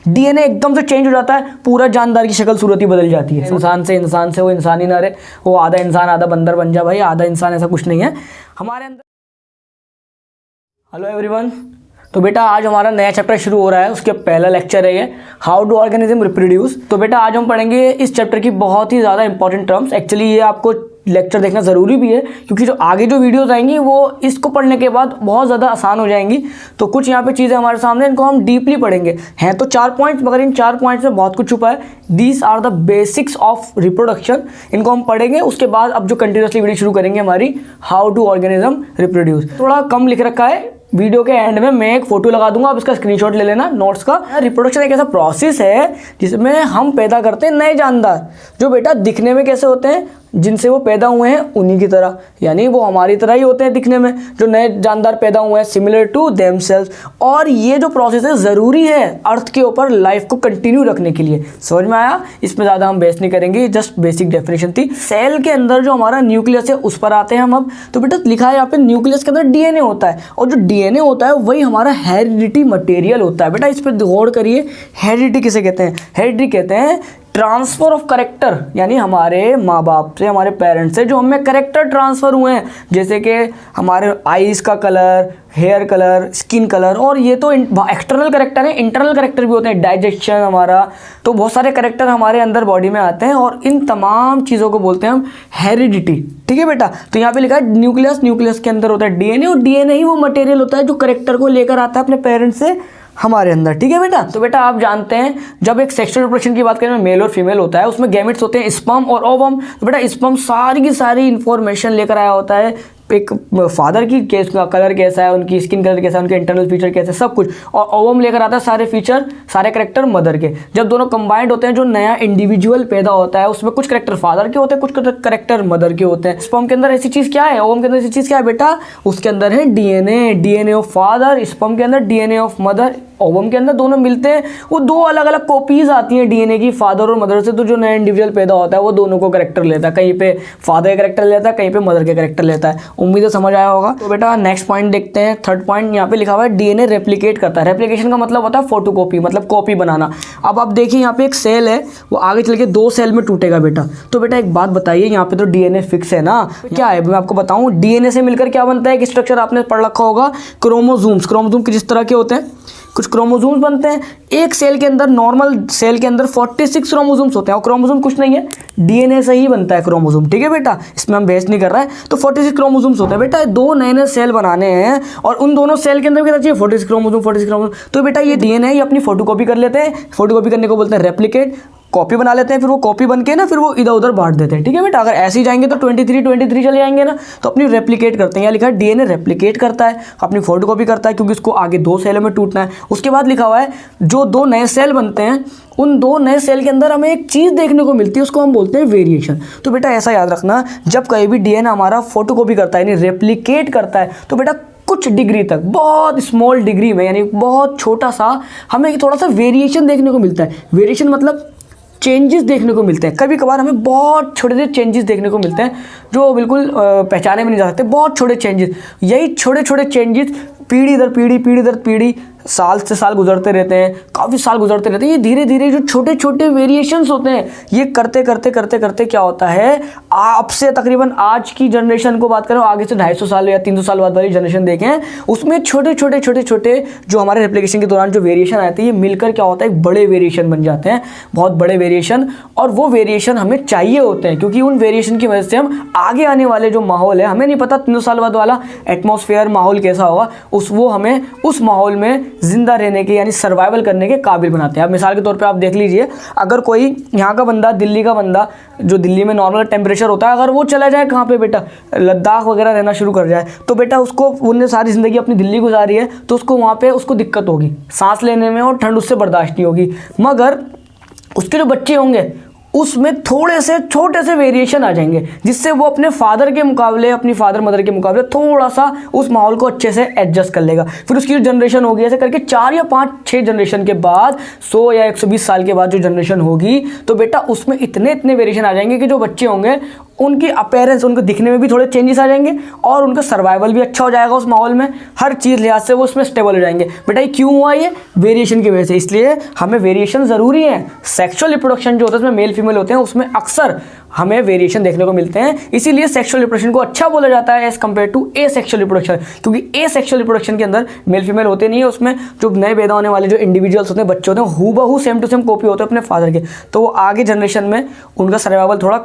DNA एकदम से change हो जाता है, पूरा जानदार की शक्ल सूरत ही बदल जाती है। इंसान से वो इंसान ही ना रहे, वो आधा इंसान आधा बंदर बन जा भाई, आधा इंसान ऐसा कुछ नहीं है हमारे अंदर। हेलो एवरीवन, तो बेटा आज हमारा नया चैप्टर शुरू हो रहा है, उसके पहला लेक्चर है ये, हाउ डू ऑर्गेनिज्म रिप्रोड्यूस। तो बेटा आज हम पढ़ेंगे इस चैप्टर की बहुत ही ज़्यादा इंपॉर्टेंट टर्म्स। एक्चुअली ये आपको लेक्चर देखना ज़रूरी भी है, क्योंकि जो आगे जो वीडियोस आएंगी वो इसको पढ़ने के बाद बहुत ज़्यादा आसान हो जाएंगी। तो कुछ यहाँ पे चीज़ें हमारे सामने, इनको हम डीपली पढ़ेंगे। हैं तो 4 पॉइंट्स, मगर इन 4 पॉइंट्स में बहुत कुछ छुपा है। These are the basics of reproduction, इनको हम पढ़ेंगे। उसके बाद अब जो कंटिन्यूसली वीडियो शुरू करेंगे हमारी, हाउ डू ऑर्गेनिज्म रिप्रोड्यूस। थोड़ा कम लिख रखा है, वीडियो के एंड में मैं एक फोटो लगा दूंगा, आप इसका स्क्रीनशॉट ले लेना नोट्स का। रिप्रोडक्शन एक ऐसा प्रोसेस है जिसमें हम पैदा करते हैं नए जानदार, जो बेटा दिखने में कैसे होते हैं, जिनसे वो पैदा हुए हैं उन्हीं की तरह, यानी वो हमारी तरह ही होते हैं दिखने में, जो नए जानदार पैदा हुए हैं, सिमिलर टू देमसेल्व्स। और ये जो प्रोसेस है ज़रूरी है अर्थ के ऊपर लाइफ को कंटिन्यू रखने के लिए। समझ में आया? इसमें ज़्यादा हम बहस नहीं करेंगे, जस्ट बेसिक डेफिनेशन थी। सेल के अंदर जो हमारा न्यूक्लियस है उस पर आते हैं हम अब। तो बेटा लिखा है यहाँ पे, न्यूक्लियस के अंदर डीएनए होता है, और जो डीएनए होता है वही हमारा हेरिडिटी मटेरियल होता है। बेटा इस पर गौर करिए, हेरिडिटी किसे कहते हैं? हेरिडिटी कहते हैं ट्रांसफर ऑफ करेक्टर, यानी हमारे माँ बाप से, हमारे पेरेंट्स से जो हमें करेक्टर ट्रांसफ़र हुए हैं, जैसे कि हमारे आईज़ का colour, hair colour, skin colour. और ये तो एक्सटर्नल करेक्टर है, इंटरनल करेक्टर भी होते हैं, डाइजेशन हमारा, तो बहुत सारे करेक्टर हमारे अंदर बॉडी में आते हैं, और इन तमाम चीज़ों को बोलते हैं हम हेरिडिटी। ठीक है बेटा, तो यहाँ पे लिखा है न्यूक्लियस, न्यूक्लियस के अंदर होता है डीएनए, और डीएनए ही वो मटेरियल होता है जो करेक्टर को लेकर आता है अपने पेरेंट्स से हमारे अंदर। ठीक है बेटा, तो बेटा आप जानते हैं जब एक सेक्सुअल रिप्रोडक्शन की बात करें, मेल और फीमेल होता है, उसमें गैमेट्स होते हैं, स्पर्म और ओवम। तो बेटा स्पर्म सारी की सारी इंफॉर्मेशन लेकर आया होता है, एक फादर की केस का कलर कैसा है, उनकी स्किन कलर कैसा है, उनके इंटरनल फीचर कैसे, सब कुछ। और ओवम लेकर आता है सारे फीचर, सारे करेक्टर मदर के। जब दोनों कंबाइंड होते हैं, जो नया इंडिविजुअल पैदा होता है, उसमें कुछ करेक्टर फादर के होते हैं, कुछ करेक्टर मदर के होते हैं। स्पर्म के अंदर ऐसी चीज़ क्या है, ओवम के अंदर ऐसी चीज़ क्या है बेटा? उसके अंदर है DNA, DNA of father. Sperm के अंदर डीएनए ऑफ मदर, ओवम के अंदर दोनों मिलते हैं, वो दो अलग अलग कॉपीज आती हैं डीएनए की, फादर और मदर से। तो जो नया इंडिविजुअल पैदा होता है वो दोनों को करेक्टर लेता है, कहीं पे फादर के करेक्टर लेता है, कहीं पे मदर के करेक्टर लेता है। उम्मीद है समझ आया होगा। तो बेटा नेक्स्ट पॉइंट देखते हैं, थर्ड पॉइंट यहाँ पे लिखा हुआ है डीएनए रेप्लिकेट करता है। रेप्लिकेशन का मतलब होता है फोटोकॉपी, मतलब कॉपी बनाना। अब आप देखिए यहाँ पे एक सेल है, वो आगे चल के 2 सेल में टूटेगा बेटा। तो बेटा एक बात बताइए, यहाँ पे तो डीएनए फिक्स है ना, क्या है मैं आपको बताऊँ, डीएनए से मिलकर क्या बनता है? एक स्ट्रक्चर आपने पढ़ रखा होगा, क्रोमोसोम्स। क्रोमोसोम किस तरह के होते हैं? कुछ क्रोमोसोम्स बनते हैं एक सेल के अंदर, नॉर्मल सेल के अंदर 46 क्रोमोसोम्स होते हैं, और क्रोमोसोम कुछ नहीं है, डीएनए से ही बनता है क्रोमोसोम। ठीक है बेटा, इसमें हम बहस नहीं कर रहे हैं। तो 46 क्रोमोसोम्स होते हैं बेटा, 2 नए सेल बनाने हैं, और उन दोनों सेल के अंदर क्या चाहिए? 46 क्रोमोसोम, 46 क्रोमोसोम। तो बेटा ये डीएनए ये अपनी फोटोकॉपी कर लेते हैं, फोटोकॉपी करने को बोलते हैं रेप्लिकेट, कॉपी बना लेते हैं, फिर वो कॉपी बन के ना फिर वो इधर उधर बांट देते हैं। ठीक है बेटा, अगर ऐसे ही जाएंगे तो 23 चले जाएंगे ना, तो अपनी रेप्लिकेट करते हैं। यहाँ लिखा है डीएनए रेप्लिकेट करता है, अपनी फोटोकॉपी करता है, क्योंकि उसको आगे 2 सेलों में टूटना है। उसके बाद लिखा हुआ है जो 2 नए सेल बनते हैं, उन 2 नए सेल के अंदर हमें एक चीज़ देखने को मिलती है, उसको हम बोलते हैं वेरिएशन। तो बेटा ऐसा याद रखना, जब कहीं भी डीएनए हमारा फोटोकॉपी करता है, यानी रेप्लिकेट करता है, तो बेटा कुछ डिग्री तक, बहुत स्मॉल डिग्री में, यानी बहुत छोटा सा, हमें थोड़ा सा वेरिएशन देखने को मिलता है। वेरिएशन मतलब चेंजेस देखने को मिलते हैं। कभी कभार हमें बहुत छोटे से चेंजेस देखने को मिलते हैं, जो बिल्कुल पहचाने में नहीं जा सकते, बहुत छोटे चेंजेस। यही छोटे छोटे चेंजेस पीढ़ी दर पीढ़ी, पीढ़ी दर पीढ़ी, साल से साल गुजरते रहते हैं, काफ़ी साल गुजरते रहते हैं। ये धीरे धीरे जो छोटे छोटे वेरिएशंस होते हैं, ये करते करते करते करते क्या होता है, आप से तकरीबन आज की जनरेशन को बात करें, आगे से 250 साल या 300 साल बाद वाली जनरेशन देखें, उसमें छोटे छोटे छोटे छोटे जो हमारे रेप्लिकेशन के दौरान जो वेरिएशन आते हैं, ये मिलकर क्या होता है, एक बड़े वेरिएशन बन जाते हैं, बहुत बड़े वेरिएशन। और वो वेरिएशन हमें चाहिए होते हैं, क्योंकि उन वेरिएशन की वजह से हम आगे आने वाले जो माहौल है, हमें नहीं पता 300 साल बाद वाला एटमॉस्फेयर माहौल कैसा होगा, वो हमें उस माहौल में जिंदा रहने के, यानी सर्वाइवल करने के काबिल बनाते हैं। अब मिसाल के तौर पे आप देख लीजिए, अगर कोई यहाँ का बंदा, दिल्ली का बंदा, जो दिल्ली में नॉर्मल टेम्परेचर होता है, अगर वो चला जाए कहाँ पे बेटा, लद्दाख वगैरह रहना शुरू कर जाए, तो बेटा उसको, उन्होंने सारी ज़िंदगी अपनी दिल्ली गुजारी है, तो उसको वहाँ पे उसको दिक्कत होगी सांस लेने में, और ठंड उससे बर्दाश्त नहीं होगी। मगर उसके जो बच्चे होंगे उसमें थोड़े से छोटे से वेरिएशन आ जाएंगे, जिससे वो अपने फादर के मुकाबले, अपनी फादर मदर के मुकाबले थोड़ा सा उस माहौल को अच्छे से एडजस्ट कर लेगा। फिर उसकी जो जनरेशन होगी, ऐसे करके 4 या 5-6 जनरेशन के बाद, 100 या 120 साल के बाद जो जनरेशन होगी, तो बेटा उसमें इतने वेरिएशन आ जाएंगे कि जो बच्चे होंगे उनकी अपेयरेंस, उनको दिखने में भी थोड़े चेंजेस आ जाएंगे और उनका सर्वाइवल भी अच्छा हो जाएगा उस माहौल में, हर चीज़ लिहाज से वो उसमें स्टेबल हो जाएंगे। बेटा ये क्यों हुआ, ये वेरिएशन की वजह से, इसलिए हमें वेरिएशन ज़रूरी है। सेक्सुअल रिप्रोडक्शन जो होता है उसमें मेल फीमेल होते हैं, उसमें अक्सर हमें वेरिएशन देखने को मिलते हैं, इसीलिए सेक्सुअल रिप्रोडक्शन को अच्छा बोला जाता है as compared to asexual reproduction, क्योंकि ए सेक्सुअल रिप्रोडक्शन के अंदर मेल फीमेल होते नहीं है, उसमें जो नए पैदा होने वाले जो इंडिविजुअल्स होते हैं, बच्चे होते हैं, हूबहू सेम टू सेम कॉपी होते हैं अपने फादर के, तो वो आगे जनरेशन में उनका सर्वाइवल थोड़ा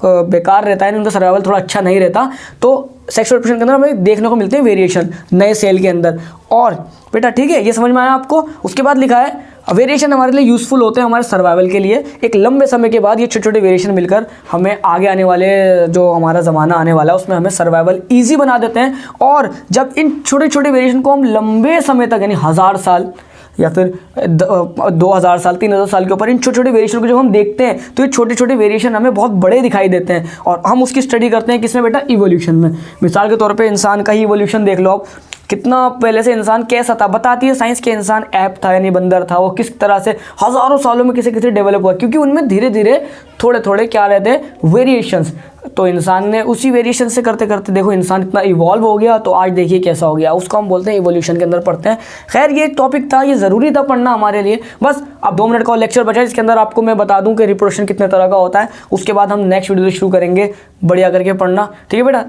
बेकार रहता है, उनका सर्वाइवल थोड़ा अच्छा नहीं रहता। तो सेक्सुअल रिप्रोडक्शन के अंदर हमें देखने को मिलते हैं वेरिएशन नए सेल के अंदर। और बेटा ठीक है, ये समझ में आया आपको। उसके बाद लिखा है वेरिएशन हमारे लिए यूज़फुल होते हैं हमारे सर्वाइवल के लिए। एक लंबे समय के बाद ये छोटे छोटे वेरिएशन मिलकर हमें आगे आने वाले जो हमारा ज़माना आने वाला है उसमें हमें सर्वाइवल ईजी बना देते हैं। और जब इन छोटे छोटे वेरिएशन को हम लंबे समय तक, यानी 1000 साल या फिर 2000 साल 3000 साल के ऊपर इन छोटे छोटे वेरिएशन को जब हम देखते हैं तो ये छोटे छोटे वेरिएशन हमें बहुत बड़े दिखाई देते हैं और हम उसकी स्टडी करते हैं किसमें बेटा, इवोल्यूशन में। मिसाल के तौर पे इंसान का ही इवोल्यूशन देख लो आप, कितना पहले से इंसान कैसा था, बताती है साइंस के इंसान ऐप था यानी बंदर था, वो किस तरह से हज़ारों सालों में किसी किसी डेवलप हुआ, क्योंकि उनमें धीरे धीरे थोड़े थोड़े क्या रहते हैं, वेरिएशंस। तो इंसान ने उसी वेरिएशन से करते करते देखो इंसान इतना इवॉल्व हो गया, तो आज देखिए कैसा हो गया, उसको हम बोलते हैं इवोल्यूशन के अंदर पढ़ते हैं। खैर ये टॉपिक था, ये ज़रूरी था पढ़ना हमारे लिए। बस अब 2 मिनट का लेक्चर बचा है, इसके अंदर आपको मैं बता दूं कि रिप्रोडक्शन कितने तरह का होता है, उसके बाद हम नेक्स्ट वीडियो शुरू करेंगे बढ़िया करके पढ़ना, ठीक है बेटा।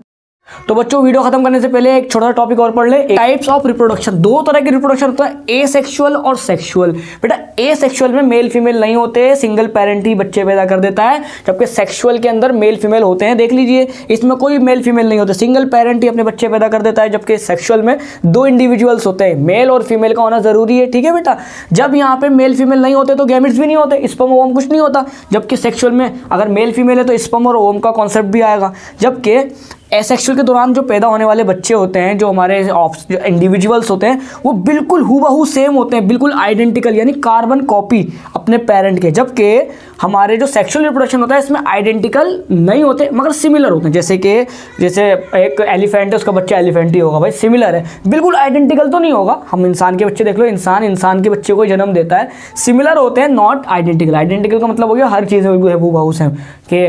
तो बच्चों वीडियो खत्म करने से पहले एक छोटा सा टॉपिक और पढ़ ले। टाइप्स ऑफ रिप्रोडक्शन, 2 तरह की रिप्रोडक्शन होता है, एसेक्सुअल और सेक्सुअल। बेटा एसेक्सुअल में मेल फीमेल नहीं होते, सिंगल पेरेंट ही बच्चे पैदा कर देता है, जबकि सेक्सुअल के अंदर मेल फीमेल होते हैं। देख लीजिए इसमें कोई मेल फीमेल नहीं होते, सिंगल पेरेंट ही अपने बच्चे पैदा कर देता है, जबकि सेक्सुअल में 2 इंडिविजुअल्स होते हैं, मेल और फीमेल का होना जरूरी है, ठीक है बेटा। जब यहाँ पे मेल फीमेल नहीं होते तो गैमेट्स भी नहीं होते, स्पर्म ओवम कुछ नहीं होता, जबकि सेक्सुअल में अगर मेल फीमेल है तो स्पर्म और ओवम का कॉन्सेप्ट भी आएगा। जबकि एसेक्सुअल के दौरान जो पैदा होने वाले बच्चे होते हैं, जो हमारे जो इंडिविजुअल्स होते हैं, वो बिल्कुल हूबहू सेम होते हैं, बिल्कुल आइडेंटिकल, यानी कार्बन कॉपी अपने पेरेंट के। जबकि हमारे जो सेक्सुअल रिप्रोडक्शन होता है इसमें आइडेंटिकल नहीं होते मगर सिमिलर होते हैं। जैसे एक एलिफेंट है, उसका बच्चा एलिफेंट ही होगा भाई, सिमिलर है, बिल्कुल आइडेंटिकल तो नहीं होगा। हम इंसान के बच्चे देख लो, इंसान के बच्चे को जन्म देता है, सिमिलर होते हैं, नॉट आइडेंटिकल। आइडेंटिकल का मतलब हो गया हर चीज़ में हूबहू सेम के,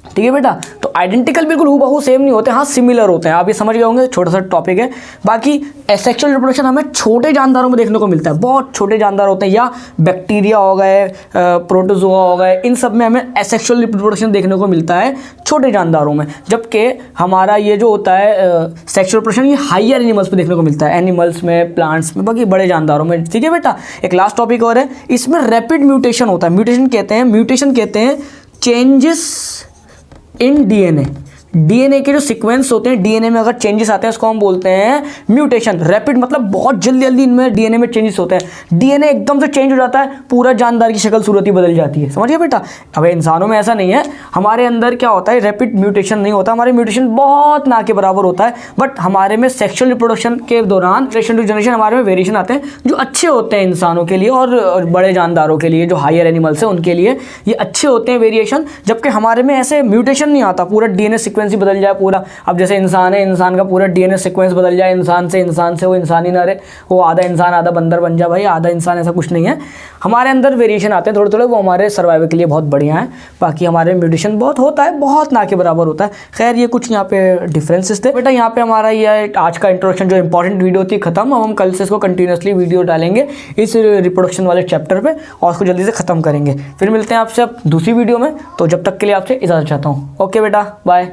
ठीक है बेटा। तो आइडेंटिकल बिल्कुल हूबहू सेम नहीं होते, हाँ सिमिलर होते हैं। आप ये समझ गए होंगे, छोटा सा टॉपिक है। बाकी एसेक्सुअल रिप्रोडक्शन हमें छोटे जानदारों में देखने को मिलता है, बहुत छोटे जानदार होते हैं, या बैक्टीरिया हो गए, प्रोटोजोआ हो गए, इन सब में हमें एसेक्सुअल रिप्रोडक्शन देखने को मिलता है छोटे जानदारों में। जबकि हमारा ये जो होता है सेक्सुअल रिप्रोडक्शन, ये हाइयर एनिमल्स में देखने को मिलता है, एनिमल्स में, प्लांट्स में, बाकी बड़े जानदारों में, ठीक है बेटा। एक लास्ट टॉपिक और है, इसमें रैपिड म्यूटेशन होता है। म्यूटेशन कहते हैं चेंजेस इन डीएनए के जो सीक्वेंस होते हैं, डीएनए में अगर चेंजेस आते हैं उसको हम बोलते हैं म्यूटेशन। रैपिड मतलब बहुत जल्दी जल्दी इनमें डीएनए में चेंजेस होते हैं, डीएनए एकदम से चेंज हो जाता है, पूरा जानदार की शक्ल सूरत ही बदल जाती है, समझिए बेटा। अब इंसानों में ऐसा नहीं है, हमारे अंदर क्या होता है, रैपिड म्यूटेशन नहीं होता, हमारे म्यूटेशन बहुत ना के बराबर होता है। बट हमारे में सेक्सुअल रिप्रोडक्शन के दौरान जनरेशन टू जनरेशन हमारे में वेरिएशन आते हैं जो अच्छे होते हैं इंसानों के लिए और बड़े जानदारों के लिए, जो हायर एनिमल्स हैं उनके लिए ये अच्छे होते हैं वेरिएशन। जबकि हमारे में ऐसे म्यूटेशन नहीं आता, पूरा डीएनए सीक्वेंस ही बदल जाए पूरा। अब जैसे इंसान है, इंसान का पूरा डीएनए सीक्वेंस बदल जाए, इंसान से वो इंसान ही ना रहे, वो आधा इंसान आधा बंदर बन जाए भाई, आधा इंसान, ऐसा कुछ नहीं है। हमारे अंदर वेरिएशन आते हैं थोड़े थोड़े, वो हमारे सर्वाइवल के लिए बहुत बढ़िया है। बाकी हमारे म्यूटेशन बहुत होता है, बहुत ना के बराबर होता है। खैर ये कुछ यहाँ पे डिफरेंसेस थे बेटा। यहाँ पे हमारा ये आज का इंट्रोडक्शन जो इंपॉर्टेंट वीडियो थी खत्म। अब हम कल से इसको कंटिन्यूसली वीडियो डालेंगे इस रिप्रोडक्शन वाले चैप्टर पे और उसको जल्दी से खत्म करेंगे। फिर मिलते हैं आपसे अब दूसरी वीडियो में, तो जब तक के लिए आपसे इजाज़त चाहता हूँ। ओके बेटा, बाय।